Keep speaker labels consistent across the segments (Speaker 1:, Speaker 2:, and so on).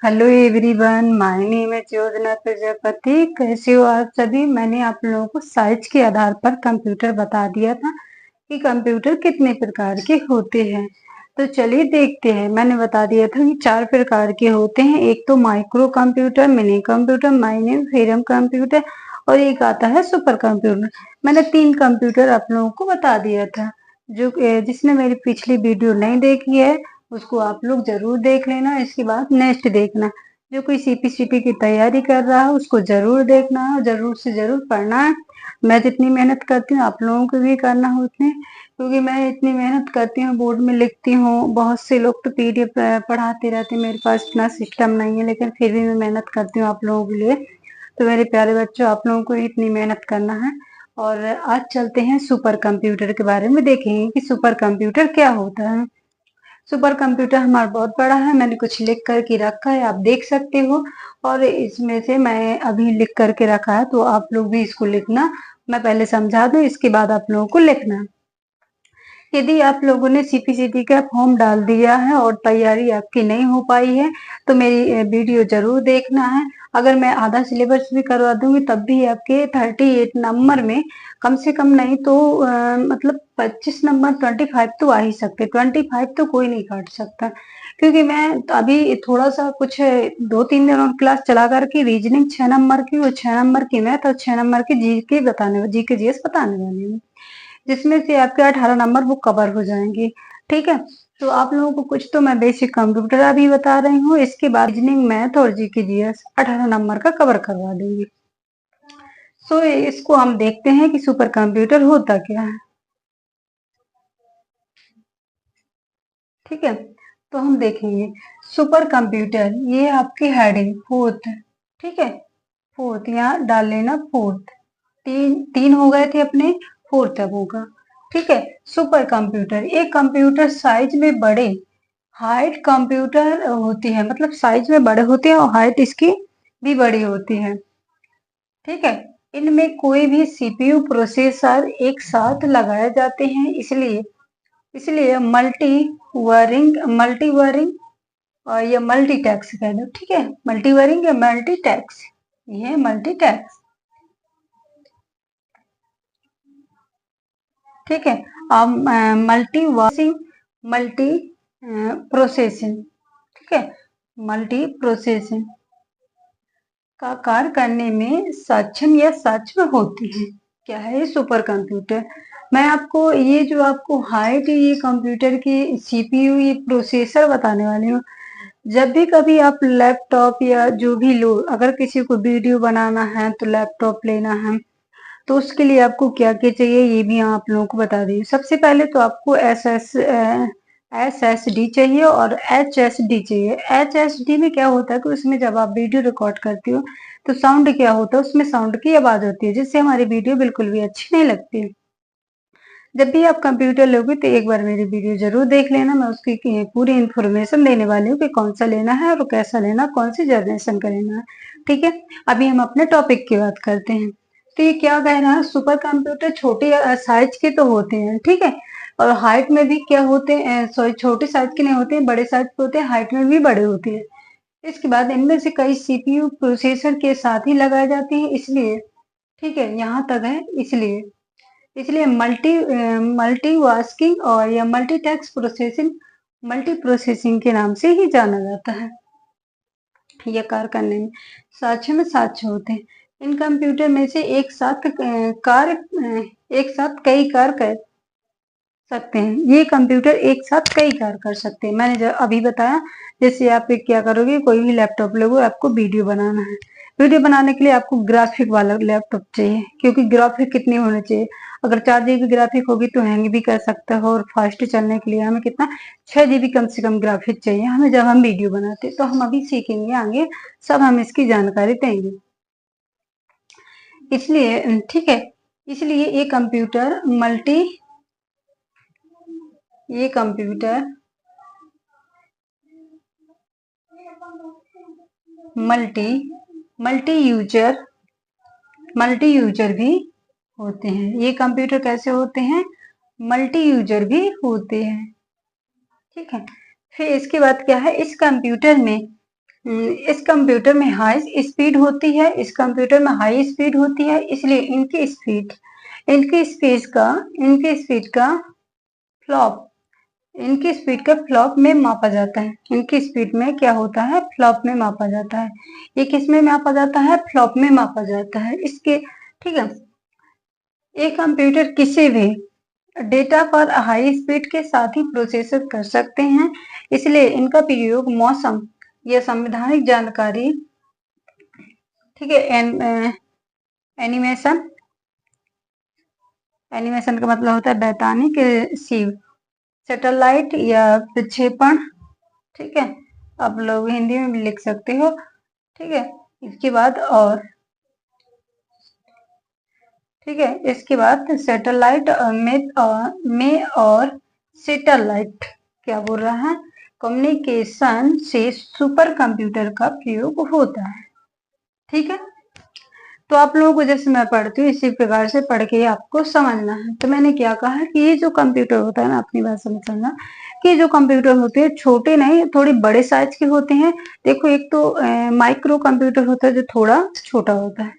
Speaker 1: Hello everyone, my name है ज्योत्ना प्रजापति। कैसे हो आप सभी। मैंने आप लोगों को साइज के आधार पर कंप्यूटर बता दिया था कि कंप्यूटर कितने प्रकार के होते हैं। तो चलिए देखते हैं। मैंने बता दिया था कि 4 प्रकार के होते हैं। एक तो micro computer, mini computer, mining freedom computer और एक आता है सुपर कंप्यूटर। मैंने 3 कंप्यूटर आप लोगों को बता दिया था। जिसने मेरी पिछली वीडियो नहीं देखी है उसको आप लोग जरूर देख लेना। इसके बाद नेक्स्ट देखना। जो कोई सीपीसीटी की तैयारी कर रहा है उसको जरूर देखना है, जरूर से जरूर पढ़ना है। मैं जितनी मेहनत करती हूँ आप लोगों को भी करना है उतनी, क्योंकि मैं इतनी मेहनत करती हूँ, बोर्ड में लिखती हूँ। बहुत से लोग तो पीडीएफ पढ़ाते रहते हैं, मेरे पास इतना सिस्टम नहीं है, लेकिन फिर भी मैं मेहनत करती हूँ आप लोगों के लिए। तो मेरे प्यारे बच्चों, आप लोगों को इतनी मेहनत करना है। और आज चलते हैं सुपर कंप्यूटर के बारे में, देखेंगे कि सुपर कंप्यूटर क्या होता है। सुपर कंप्यूटर हमारा बहुत बड़ा है। मैंने कुछ लिख करके रखा है, आप देख सकते हो। और इसमें से मैं अभी लिख करके रखा है, तो आप लोग भी इसको लिखना। मैं पहले समझा दूं, इसके बाद आप लोगों को लिखना। यदि आप लोगों ने सीपीसीटी का फॉर्म डाल दिया है और तैयारी आपकी नहीं हो पाई है तो मेरी वीडियो जरूर देखना है। अगर मैं आधा सिलेबस भी करवा दूंगी तब भी आपके 38 नंबर में कम से कम नहीं तो मतलब 25 नंबर 25 तो आ ही सकते। 25 तो कोई नहीं काट सकता, क्योंकि मैं अभी थोड़ा सा कुछ 2-3 दिन और क्लास चला करके रीजनिंग 6 नंबर की और 6 नंबर की मैथ और 6 नंबर की जीके जीएस बताने वाली हूँ, जिसमें से आपके 18 नंबर वो कवर हो जाएंगे। ठीक है। तो आप लोगों को कुछ तो मैं बेसिक कंप्यूटर अभी बता रही हूँ, इसके बाद रीजनिंग मैथ और जीके जीएस 18 नंबर का कवर करवा दूंगी। सो इसको हम देखते हैं कि सुपर कंप्यूटर होता क्या है। ठीक है। तो हम देखेंगे सुपर कंप्यूटर, ये आपकी हेडिंग फोर्थ। ठीक है, फोर्थ यहाँ डाल लेना फोर्थ। तीन तीन हो गए थे अपने, फोर्थ अब होगा। ठीक है। सुपर कंप्यूटर, एक कंप्यूटर साइज में बड़े, हाइट कंप्यूटर होती है, मतलब साइज में बड़े होते हैं और हाइट इसकी भी बड़ी होती है। ठीक है। इनमें कोई भी सीपीयू प्रोसेसर एक साथ लगाए जाते हैं, इसलिए इसलिए मल्टी वरिंग और ये मल्टीटैक्स कह दो। ठीक है, मल्टीवरिंग या मल्टीटैक्स, ये मल्टीटैक्स। ठीक है। अब मल्टी वाशिंग, मल्टी प्रोसेसिंग। ठीक है, मल्टी प्रोसेसिंग का कार्य करने में सक्षम या सक्षम होती है। क्या है ये सुपर कंप्यूटर। मैं आपको ये जो आपको हाइट ये कंप्यूटर की सीपीयू ये प्रोसेसर बताने वाली हूँ। जब भी कभी आप लैपटॉप या जो भी लो, अगर किसी को वीडियो बनाना है तो लैपटॉप लेना है, तो उसके लिए आपको क्या क्या चाहिए ये भी आप लोगों को बता दी। सबसे पहले तो आपको एस एस डी चाहिए और एच एस डी चाहिए। एच एस डी में क्या होता है कि उसमें जब आप वीडियो रिकॉर्ड करती हो तो साउंड क्या होता है, उसमें साउंड की आवाज होती है, जिससे हमारी वीडियो बिल्कुल भी अच्छी नहीं लगती। जब भी आप कंप्यूटर लोगे तो एक बार मेरी वीडियो जरूर देख लेना। मैं उसकी पूरी इंफॉर्मेशन देने वाली हूँ कि कौन सा लेना है और कैसा लेना, कौन सी जनरेशन का लेना है। ठीक है। अभी हम अपने टॉपिक की बात करते हैं। तो ये क्या कह रहा है, सुपर कंप्यूटर छोटे साइज के तो होते हैं। ठीक है। और हाइट में भी क्या होते हैं, सॉरी छोटे साइज के नहीं होते हैं, बड़े साइज के होते हैं, हाइट में भी बड़े होते हैं। इसके बाद इनमें से कई सीपीयू प्रोसेसर के साथ ही लगाए जाते हैं, इसलिए ठीक है यहाँ तक है। इसलिए इसलिए मल्टी वास्किंग और या मल्टीटैक्स प्रोसेसिंग, मल्टी प्रोसेसिंग के नाम से ही जाना जाता है। यह कार्य करने में साक्ष्य होते हैं। इन कंप्यूटर में से एक साथ कई कार्य कर सकते हैं। ये कंप्यूटर एक साथ कई कार्य कर सकते हैं। मैंने अभी बताया, जैसे आप क्या करोगे, कोई भी लैपटॉप लोगे, आपको वीडियो बनाना है। वीडियो बनाने के लिए आपको ग्राफिक वाला लैपटॉप चाहिए, क्योंकि ग्राफिक कितनी होने चाहिए। अगर 4 GB ग्राफिक होगी तो हैंग भी कर सकता है, और फास्ट चलने के लिए हमें कितना 6 GB कम से कम ग्राफिक चाहिए हमें जब हम वीडियो बनाते हैं। तो हम अभी सीखेंगे आगे, सब हम इसकी जानकारी देंगे। इसलिए ठीक है, इसलिए ये computer multi multi user multi user भी होते हैं। ये कंप्यूटर कैसे होते हैं, मल्टी यूजर भी होते हैं। ठीक है। फिर इसके बाद क्या है, इस कंप्यूटर में इस कंप्यूटर में हाई स्पीड होती है, इस कंप्यूटर में हाई स्पीड होती है, इसलिए इनकी स्पीड का फ्लॉप इनकी स्पीड का फ्लॉप में मापा जाता है। इनकी स्पीड में क्या होता है? फ्लॉप में मापा जाता है। ये किस में मापा जाता है? फ्लॉप में मापा जाता है इसके। ठीक है, ये कंप्यूटर किसी भी डेटा पर हाई स्पीड के साथ ही प्रोसेसर कर सकते हैं, इसलिए इनका प्रयोग मौसम या संवैधानिक जानकारी, ठीक है, एनिमेशन एनिमेशन का मतलब होता है वैधानिक शिव, सैटेलाइट या प्रक्षेपण, ठीक है, आप लोग हिंदी में भी लिख सकते हो। ठीक है, इसके बाद और ठीक है, इसके बाद सैटेलाइट में और सैटेलाइट क्या बोल रहा है? कम्युनिकेशन से सुपर कंप्यूटर का प्रयोग होता है। ठीक है, तो आप लोगों को जैसे मैं पढ़ती हूँ इसी प्रकार से पढ़ के आपको समझना है। तो मैंने क्या कहा कि ये जो कंप्यूटर होता है ना, अपनी बात समझना कि जो कंप्यूटर होते हैं छोटे नहीं, थोड़े बड़े साइज के होते हैं। देखो, एक तो माइक्रो कंप्यूटर होता है जो थोड़ा छोटा होता है,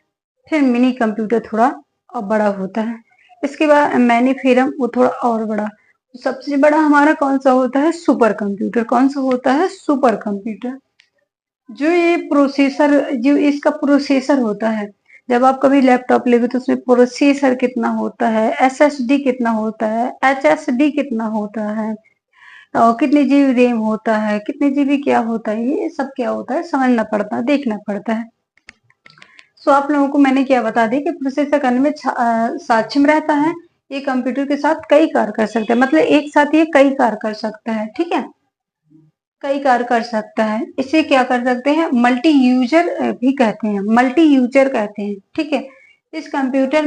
Speaker 1: फिर मिनी कंप्यूटर थोड़ा और बड़ा होता है, इसके बाद मैनीफेरम वो थोड़ा और बड़ा। सबसे बड़ा हमारा कौन सा होता है? Super computer. कौन सा होता है? Super computer. जो इसका प्रोसेसर होता है, जब आप कभी लैपटॉप लेगे तो उसमें प्रोसेसर कितना होता है, एसएसडी कितना होता है, एचएसडी कितना होता है, और कितने जीबी रैम होता है, कितने जीबी क्या होता है, ये सब क्या होता है समझना पड़ता है, देखना पड़ता है। सो आप लोगों को मैंने क्या बता दी कि प्रोसेसर करने में सक्षम रहता है। ये कंप्यूटर के साथ कई कार्य कर सकता है, मतलब एक साथ ये कई कार्य कर सकता है। ठीक है, कई कार्य कर सकता है। इसे क्या कर सकते हैं? मल्टी यूजर भी कहते हैं, मल्टी यूजर कहते हैं। ठीक है, इस कंप्यूटर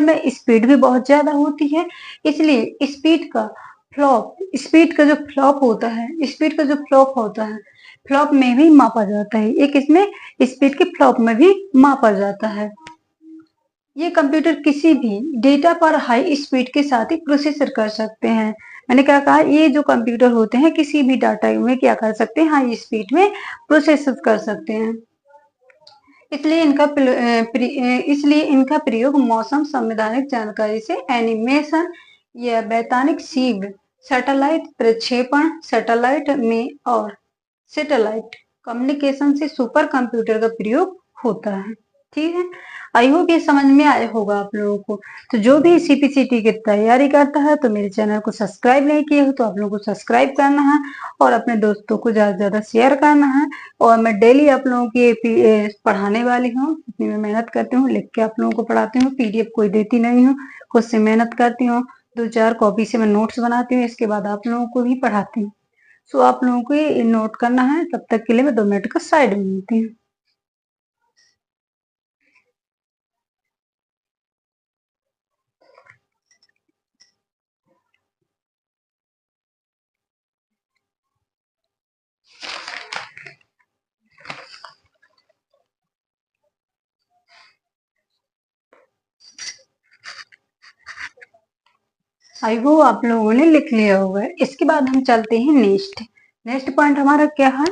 Speaker 1: में स्पीड भी बहुत ज्यादा होती है, इसलिए स्पीड का जो फ्लॉप होता है, फ्लॉप में भी मापा जाता है। एक इसमें स्पीड के फ्लॉप में भी मापा जाता है। ये कंप्यूटर किसी भी डेटा पर हाई स्पीड के साथ ही प्रोसेसर कर सकते हैं। मैंने क्या कहा? ये जो कंप्यूटर होते हैं किसी भी डाटा में क्या कर सकते हैं? हाई स्पीड में प्रोसेसर कर सकते हैं। इसलिए इनका प्रयोग मौसम संवैधानिक जानकारी से एनिमेशन या वैतानिक सीख, सैटेलाइट प्रक्षेपण, सैटेलाइट में और सैटेलाइट कम्युनिकेशन से सुपर कंप्यूटर का प्रयोग होता है। ठीक है, आई होप ये समझ में आया होगा आप लोगों को। तो जो भी सीपीसीटी की तैयारी करता है तो मेरे चैनल को सब्सक्राइब नहीं किए हो तो आप लोगों को सब्सक्राइब करना है और अपने दोस्तों को ज्यादा से ज्यादा शेयर करना है। और मैं डेली आप लोगों की पढ़ाने वाली हूँ, इतनी मैं मेहनत करती हूँ, लिख के आप लोगों को पढ़ाती हूँ, पीडीएफ कोई देती नहीं हूँ, खुद से मेहनत करती हूँ, 2-4 कॉपी से मैं नोट्स बनाती हूँ, इसके बाद आप लोगों को भी पढ़ाती हूँ। सो आप लोगों को ये नोट करना है। तब तक के लिए मैं 2 मिनट का साइड में मिलती हूँ। आई होप आप लोगों ने लिख लिया होगा। इसके बाद हम चलते हैं नेक्स्ट पॉइंट हमारा क्या है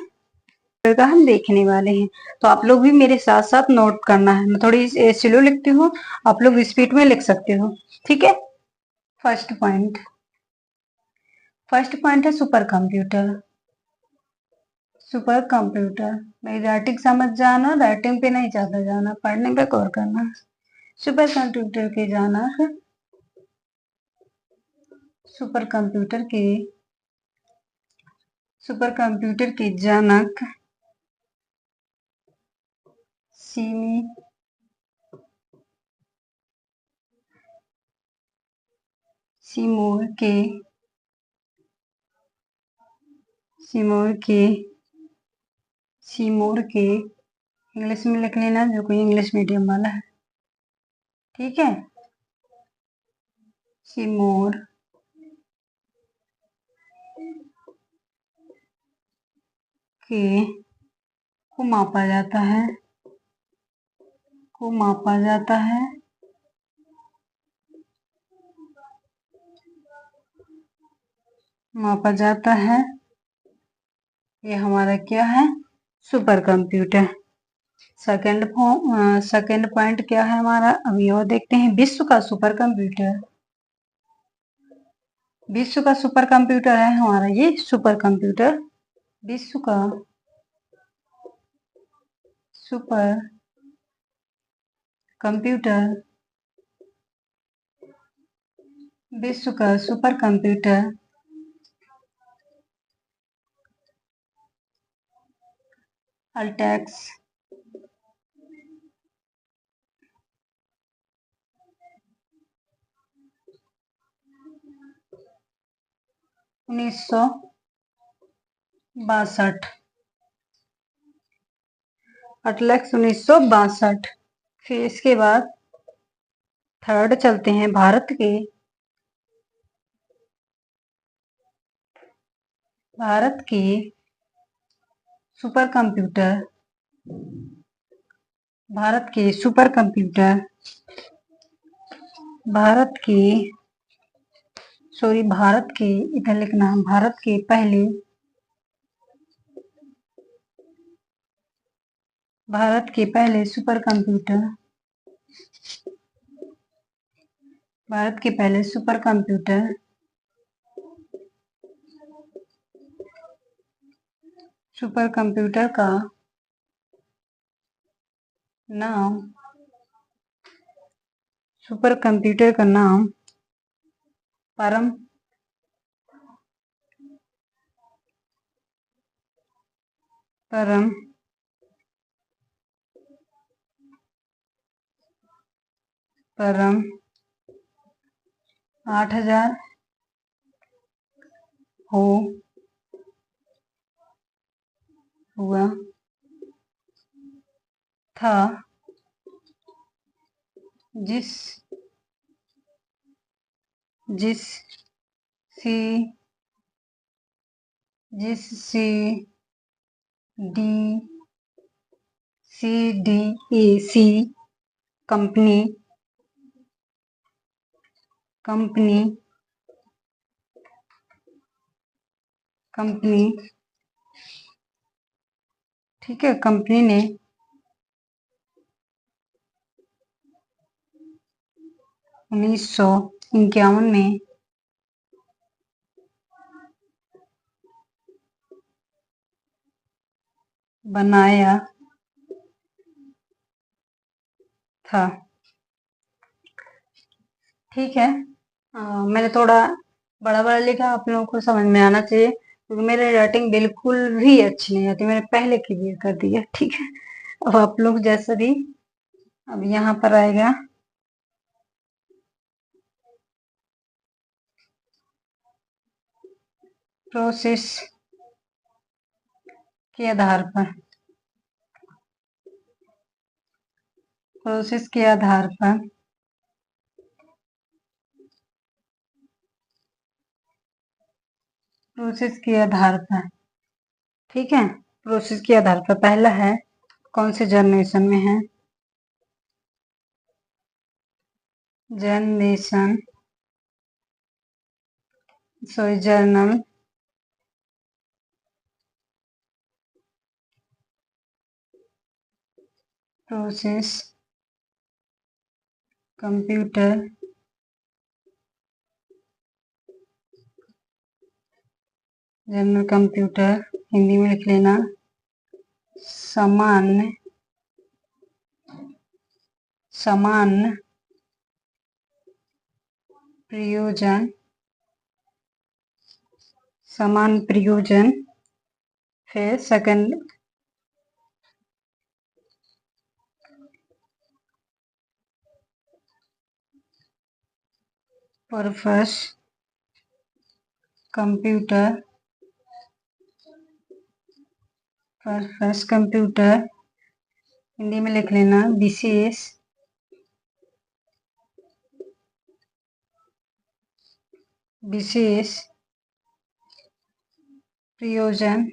Speaker 1: का हम देखने वाले हैं। तो आप लोग भी मेरे साथ साथ नोट करना है। मैं थोड़ी स्लो लिखती हूँ, आप लोग स्पीड में लिख सकते हो। ठीक है, फर्स्ट पॉइंट है सुपर कंप्यूटर। सुपर कंप्यूटर, मेरी राइटिंग समझ जाना, राइटिंग पे नहीं ज्यादा जाना, पढ़ने पे गौर करना। सुपर कंप्यूटर के जनक सुपर कंप्यूटर के जनक सीमी सिमोर के इंग्लिश में लिख लेना जो कोई इंग्लिश मीडियम वाला है। ठीक है, सिमोर के को मापा जाता है ये हमारा क्या है, सुपर कंप्यूटर। सेकंड पॉइंट क्या है हमारा, अभी और देखते हैं। विश्व का सुपर कंप्यूटर, विश्व का सुपर कंप्यूटर है हमारा ये सुपर कंप्यूटर। विश्व का सुपर कंप्यूटर, विश्व का सुपर कंप्यूटर अल्टेक्स 1962, अल्टेक्स 1962। फिर इसके बाद थर्ड चलते हैं, भारत की सुपर कंप्यूटर, भारत की सुपर कंप्यूटर, भारत की इधर लिखना, भारत के पहले सुपर कंप्यूटर, भारत के पहले सुपर कंप्यूटर का नाम, सुपर कंप्यूटर का नाम परम परम 8000 हुआ था, जिस CDAC कंपनी ठीक है, कंपनी ने 1951 में बनाया था। ठीक है, मैंने थोड़ा बड़ा बड़ा लिखा, आप लोगों को समझ में आना चाहिए, क्योंकि मेरी राइटिंग बिल्कुल भी अच्छी नहीं आती, मैंने पहले क्लियर कर दी है। ठीक है, अब आप लोग जैसा भी, अब यहाँ पर आएगा प्रोसेस के आधार पर, प्रोसेस के आधार पर ठीक है, प्रोसेस के आधार पर पहला है, कौन से जनरेशन में है, journal process computer general computer, Hindi में लिख लेना, सामान्य प्रयोजन, फिर सेकंड पर्पस कंप्यूटर, हिंदी में लिख लेना, विशेष प्रयोजन,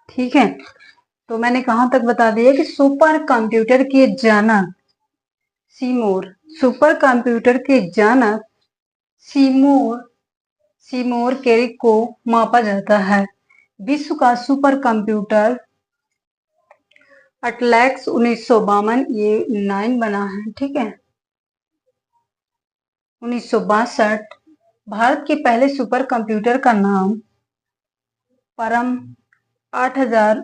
Speaker 1: ठीक है। तो मैंने कहाँ तक बता दिया कि सुपर कंप्यूटर के जनक सीमोर सुपर कंप्यूटर के जनक सीमोर केरिक को मापा जाता है। विश्व का सुपर कंप्यूटर अटलैक्स 1952 ये 9 बना है, ठीक है। 1962 भारत के पहले सुपर कंप्यूटर का नाम परम 8000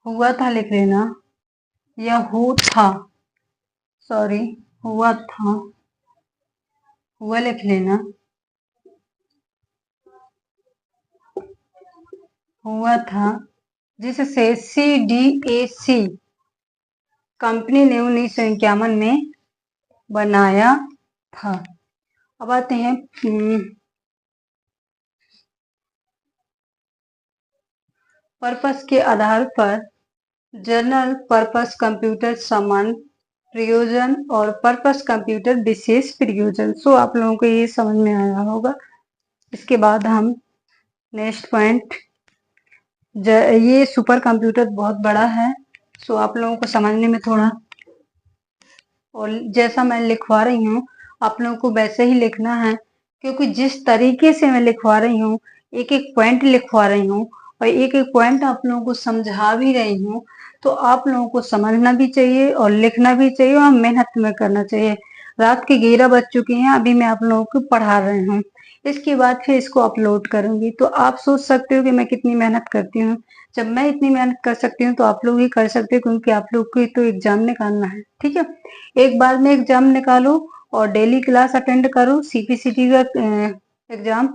Speaker 1: हुआ था, लिख लेना, या हुआ लिख लेना, हुआ था, जिससे CDAC कंपनी ने 1951 में बनाया था। अब आते हैं पर्पस के आधार पर जनरल पर्पस कंप्यूटर सामान्य प्रयोजन और पर्पस कंप्यूटर विशेष प्रयोजन। सो आप लोगों को ये समझ में आया होगा। इसके बाद हम नेक्स्ट पॉइंट, ये सुपर कंप्यूटर बहुत बड़ा है, सो आप लोगों को समझने में थोड़ा, और जैसा मैं लिखवा रही हूँ आप लोगों को वैसे ही लिखना है, क्योंकि जिस तरीके से मैं लिखवा रही हूँ, एक एक पॉइंट लिखवा रही हूँ और एक एक पॉइंट आप लोगों को समझा भी रही हूँ, तो आप लोगों को समझना भी चाहिए और लिखना भी चाहिए और मेहनत में करना चाहिए। रात के 11 बज चुके हैं, अभी मैं आप लोगों को पढ़ा रही हूँ, इसके बाद फिर इसको अपलोड करूंगी, तो आप सोच सकते हो कि मैं कितनी मेहनत करती हूँ। जब मैं इतनी मेहनत कर सकती हूँ तो आप लोग भी कर सकते हो, क्योंकि आप लोग को तो एग्जाम निकालना है, ठीक है। एक बार में एग्जाम निकालो और डेली क्लास अटेंड करो, CPCT का एग्जाम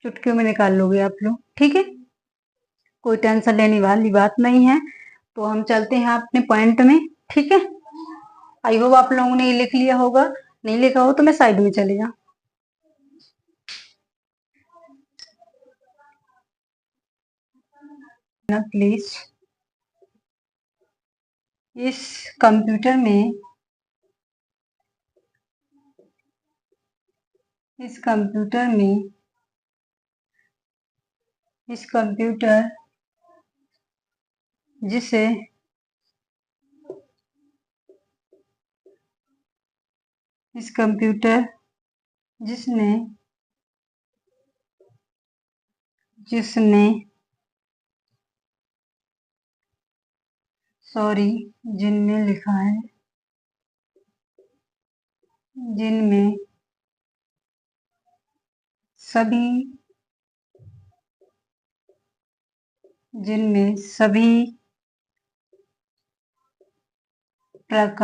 Speaker 1: चुटकियों में निकाल लोगे आप लोग, ठीक है। कोई टेंशन लेने वाली बात नहीं है। तो हम चलते हैं अपने पॉइंट में, ठीक है। आई होप आप लोगों ने लिख लिया होगा, नहीं लिखा हो तो मैं साइड में चले जाऊँ। प्लीज, इस कंप्यूटर में इस कंप्यूटर जिसे इस कंप्यूटर जिसने सॉरी जिनमें लिखा है, जिनमें सभी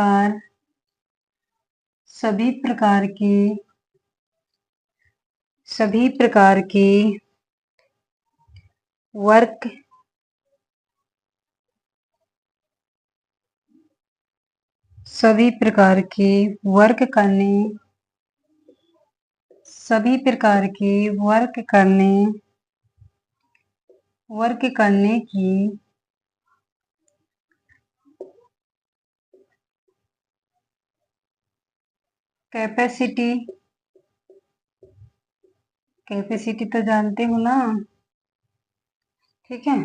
Speaker 1: प्रकार के वर्क करने की कैपेसिटी तो जानते हो ना, ठीक है।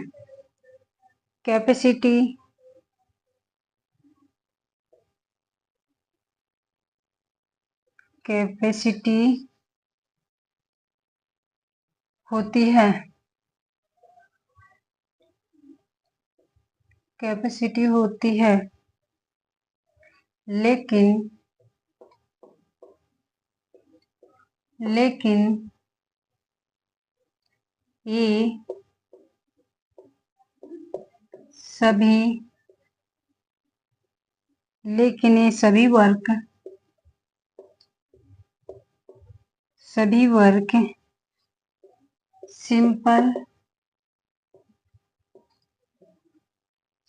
Speaker 1: कैपेसिटी होती है, लेकिन ये सभी वर्क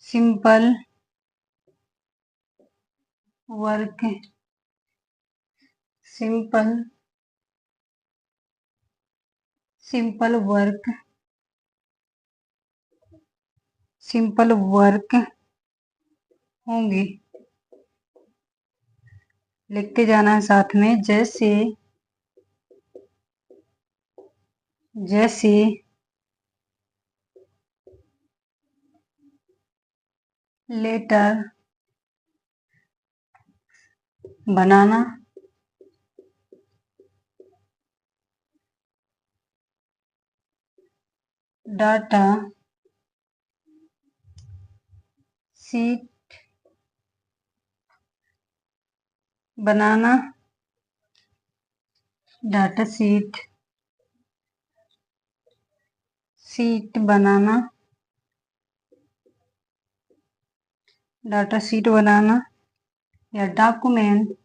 Speaker 1: सिंपल वर्क होंगे। लिखते जाना है साथ में, जैसे लेटर बनाना, डाटा शीट बनाना, डाटा शीट बनाना, डाटा शीट बनाना या डॉक्यूमेंट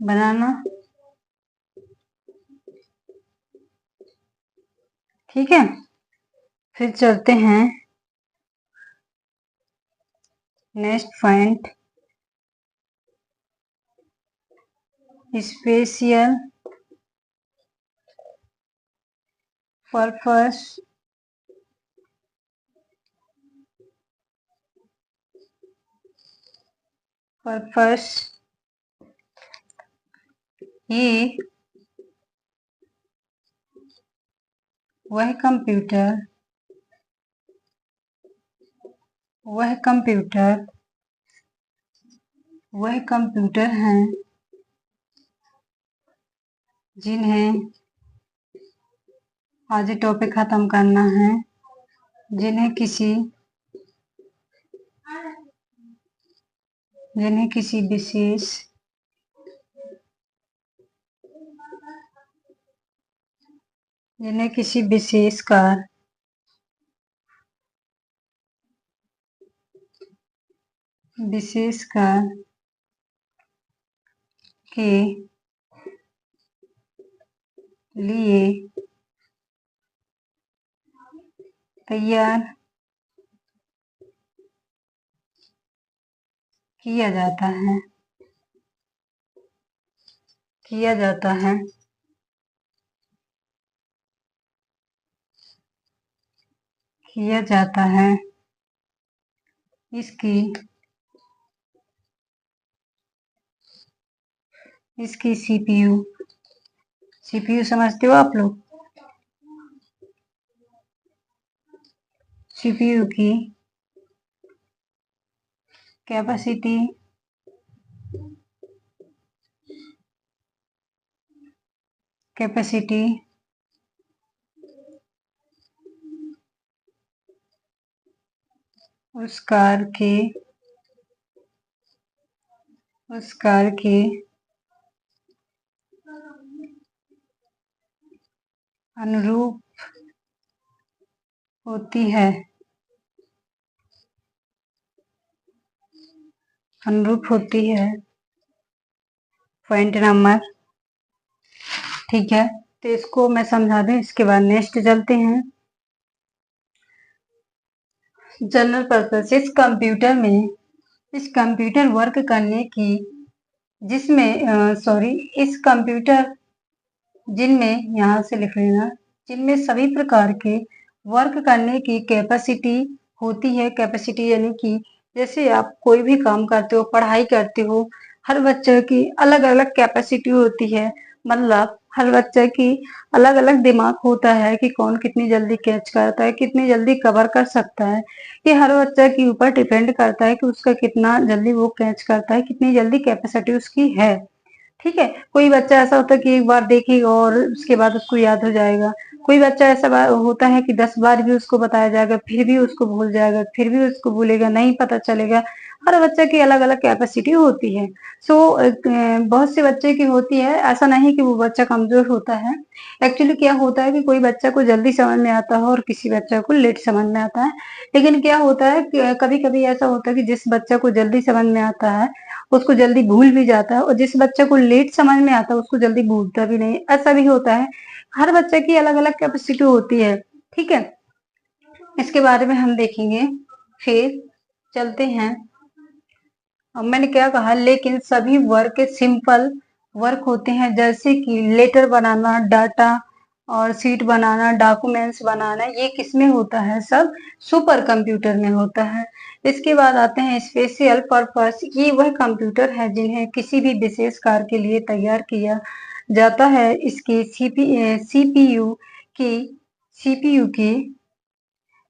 Speaker 1: बनाना। ठीक है, फिर चलते हैं नेक्स्ट पॉइंट, स्पेशल पर्पस ये वह कंप्यूटर हैं जिन्हें आज ये टॉपिक खत्म करना है, जिन्हें किसी विशेष कार के लिए तैयार किया जाता है। इसकी सीपीयू समझते हो आप लोग? सीपीयू की कैपेसिटी उस कार के अनुरूप होती है। पॉइंट नंबर, ठीक है, तो इसको मैं समझा दूं, इसके बाद नेक्स्ट चलते हैं। जनरल पर्पस, इस कंप्यूटर वर्क करने की जिनमें सभी प्रकार के वर्क करने की कैपेसिटी होती है। कैपेसिटी यानी कि जैसे आप कोई भी काम करते हो, पढ़ाई करते हो, हर बच्चे की अलग अलग कैपेसिटी होती है। मतलब हर बच्चे की अलग अलग दिमाग होता है कि कौन कितनी जल्दी कैच करता है, कितनी जल्दी कवर कर सकता है। ये हर बच्चे के ऊपर डिपेंड करता है कि उसका कितना जल्दी वो कैच करता है, कितनी जल्दी कैपेसिटी उसकी है। ठीक है, कोई बच्चा ऐसा होता है कि एक बार देखेगा और उसके बाद उसको याद हो जाएगा। कोई बच्चा ऐसा होता है कि 10 बार भी उसको बताया जाएगा फिर भी उसको भूल जाएगा, फिर भी उसको भूलेगा, नहीं पता चलेगा। हर बच्चे की अलग अलग कैपेसिटी होती है। सो बहुत से बच्चे की होती है, ऐसा नहीं कि वो बच्चा कमजोर होता है। एक्चुअली क्या होता है कि कोई बच्चा को जल्दी समझ में आता है और किसी बच्चा को लेट समझ में आता है। लेकिन क्या होता है कि कभी कभी ऐसा होता है कि जिस बच्चा को जल्दी समझ में आता है उसको जल्दी भूल भी जाता है, और जिस बच्चे को लेट समझ में आता है उसको जल्दी भूलता भी नहीं, ऐसा भी होता है। हर बच्चे की अलग अलग कैपेसिटी होती है। ठीक है, इसके बारे में हम देखेंगे। फिर चलते हैं, अब मैंने क्या कहा, लेकिन सभी वर्क सिंपल वर्क होते हैं, जैसे कि लेटर बनाना, डाटा और शीट बनाना, डॉक्यूमेंट्स बनाना, ये किसमें होता है? सब सुपर कंप्यूटर में होता है। इसके बाद आते हैं स्पेशल पर्पस, ये वह कंप्यूटर है जिन्हें किसी भी विशेष कार्य के लिए तैयार किया जाता है। इसकी सीपीयू की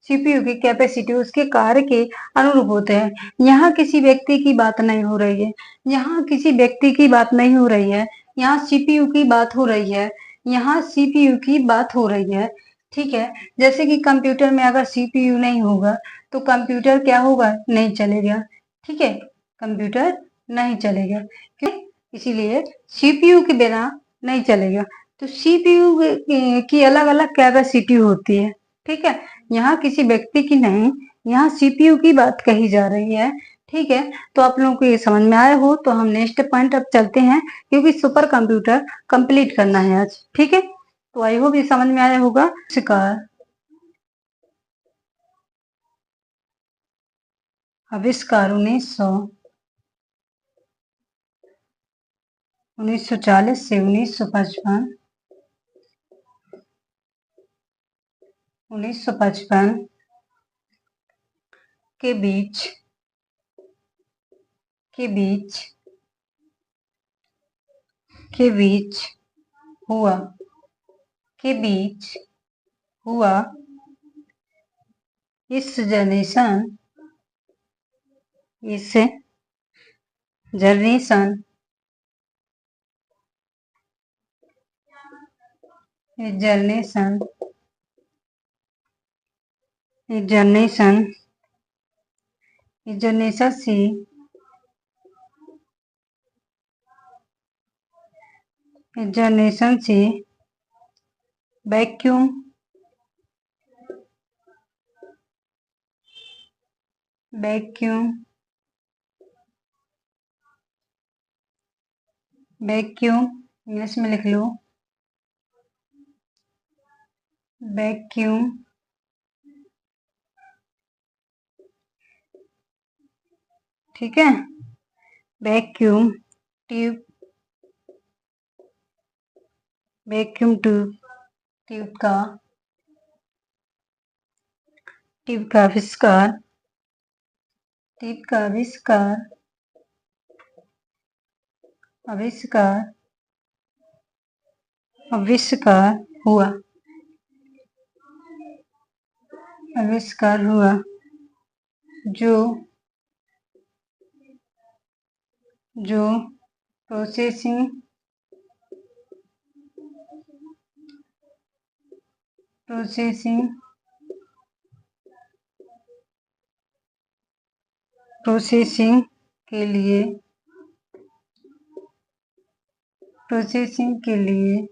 Speaker 1: सीपीयू की कैपेसिटी उसके कार्य के अनुरूप होते हैं। यहाँ किसी व्यक्ति की बात नहीं हो रही है, यहाँ किसी व्यक्ति की बात नहीं हो रही है, यहाँ सीपीयू की बात हो रही है, यहाँ सीपीयू की बात हो रही है। ठीक है, जैसे कि कंप्यूटर में अगर सीपीयू नहीं होगा तो कंप्यूटर क्या होगा, नहीं चलेगा। ठीक है, कंप्यूटर नहीं चलेगा, क्यों? इसीलिए सीपीयू के बिना नहीं चलेगा। तो सीपीयू की अलग अलग कैपेसिटी होती है। ठीक है, यहाँ किसी व्यक्ति की नहीं, यहाँ सीपीयू की बात कही जा रही है। ठीक है, तो आप लोगों को ये समझ में आया हो तो हम नेक्स्ट पॉइंट अब चलते हैं, क्योंकि सुपर कंप्यूटर कंप्लीट करना है आज। ठीक है, तो आई होप ये समझ में आया होगा। शिकार आविष्कार 1940 से 1955 के बीच के बीच के बीच हुआ के बीच हुआ इस generation generation generation generation generation से जनरेशन से वैक्यूम वैक्यूम वैक्यूम इंग्लिश में लिख लो, वैक्यूम ठीक है, वैक्यूम ट्यूब वैक्यूम ट्यूब का आविष्कार आविष्कार हुआ जो प्रोसेसिंग के लिए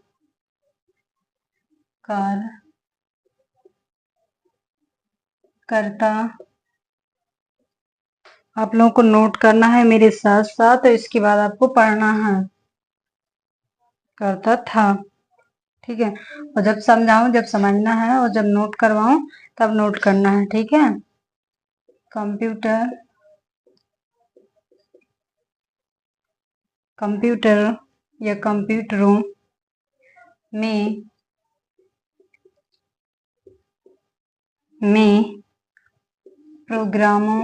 Speaker 1: कार्य करता। आप लोगों को नोट करना है मेरे साथ साथ, तो इसके बाद आपको पढ़ना है। करता था, ठीक है, और जब समझाऊं जब समझना है, और जब नोट करवाऊं तब नोट करना है। ठीक है, कंप्यूटर या कंप्यूटरों में प्रोग्रामों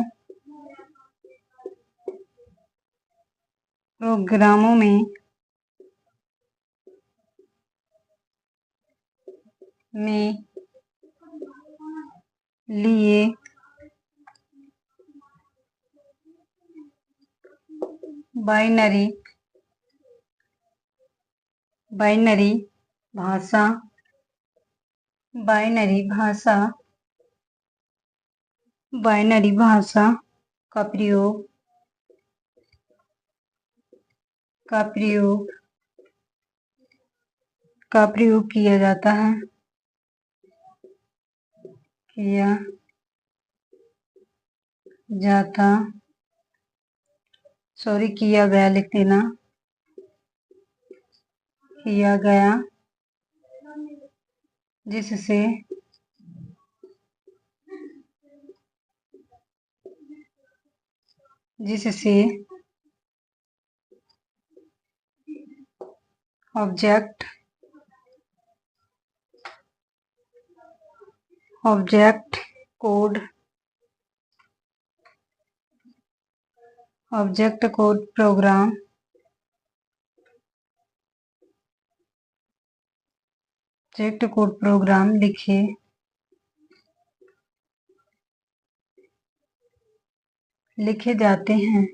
Speaker 1: में लिए बाइनरी भाषा का प्रयोग किया जाता है, किया गया लिख देना, किया गया, जिससे ऑब्जेक्ट कोड प्रोग्राम लिखे लिखे जाते हैं।